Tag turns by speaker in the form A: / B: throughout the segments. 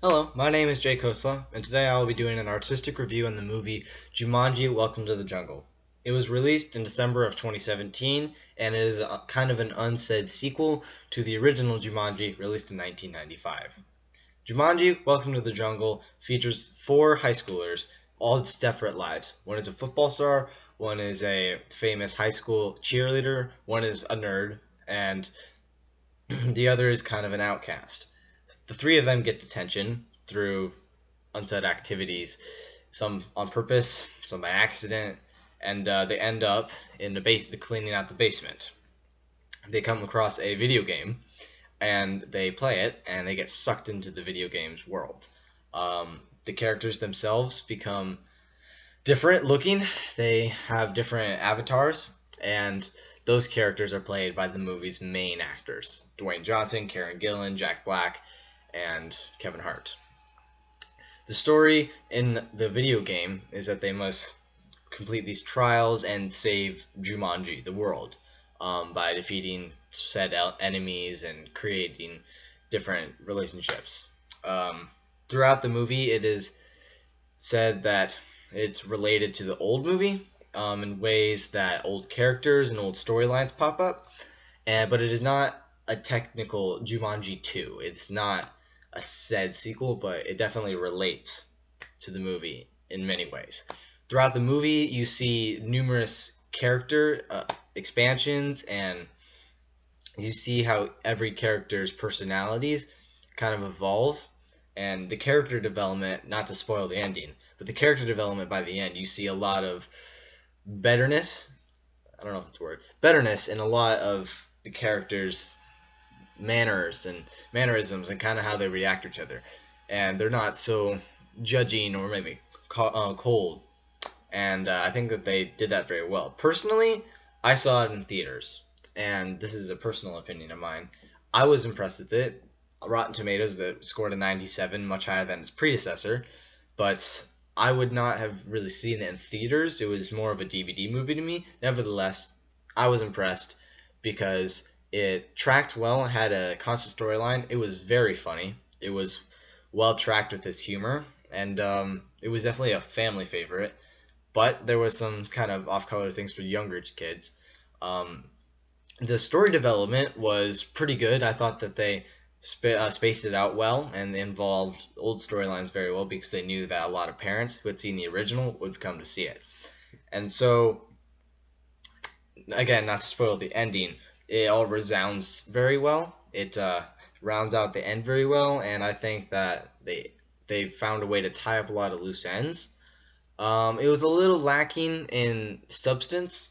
A: Hello, my name is Jay Khosla, and today I will be doing an artistic review on the movie Jumanji: Welcome to the Jungle. It was released in December of 2017, and it is kind of an unsaid sequel to the original Jumanji released in 1995. Jumanji: Welcome to the Jungle features four high schoolers, all separate lives. One is a football star, one is a famous high school cheerleader, one is a nerd, and the other is kind of an outcast. The three of them get detention through unsaid activities, some on purpose, some by accident, and they end up in the cleaning out the basement. They come across a video game, and they play it, and they get sucked into the video game's world. The characters themselves become different looking. They have different avatars, and those characters are played by the movie's main actors: Dwayne Johnson, Karen Gillan, Jack Black, and Kevin Hart. The story in the video game is that they must complete these trials and save Jumanji, the world, by defeating said enemies and creating different relationships. Throughout the movie, it is said that it's related to the old movie in ways that old characters and old storylines pop up, but it is not a technical Jumanji 2. It's not a said sequel, but it definitely relates to the movie in many ways. Throughout the movie, you see numerous character expansions, and you see how every character's personalities kind of evolve, and the character development, not to spoil the ending, but the character development by the end, you see a lot of betterness, I don't know if it's a word, betterness in a lot of the characters' manners and mannerisms and kind of how they react to each other, and they're not so judging or maybe cold, and I think that they did that very well. Personally, I saw it in theaters, and this is a personal opinion of mine. I was impressed with it. Rotten Tomatoes that scored a 97, much higher than its predecessor, but I would not have really seen it in theaters. It was more of a DVD movie to me. Nevertheless, I was impressed because it tracked well, had a constant storyline. It was very funny. It was well tracked with its humor, and it was definitely a family favorite. But there was some kind of off-color things for younger kids. The story development was pretty good. I thought that they spaced it out well and involved old storylines very well because they knew that a lot of parents who had seen the original would come to see it. And so, again, not to spoil the ending, it all resounds very well. It rounds out the end very well, and I think that they found a way to tie up a lot of loose ends. It was a little lacking in substance.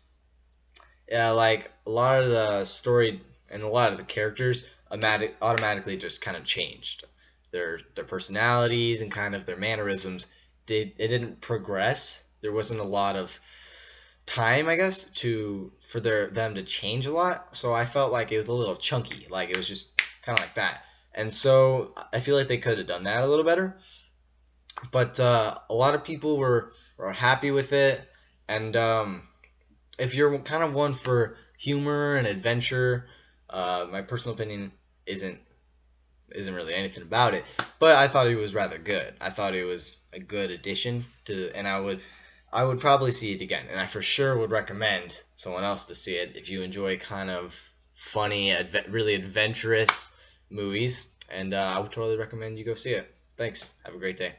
A: Like a lot of the story and a lot of the characters automatically just kind of changed their personalities and kind of their mannerisms. It didn't progress. There wasn't a lot of time, I guess, for them to change a lot. So I felt like it was a little chunky, like it was just kind of like that. And so I feel like they could have done that a little better. But a lot of people were happy with it, and if you're kind of one for humor and adventure, my personal opinion isn't really anything about it, but I thought it was rather good. I thought it was a good addition to, and I would probably see it again, and I for sure would recommend someone else to see it if you enjoy kind of funny, really adventurous movies, and I would totally recommend you go see it. Thanks. Have a great day.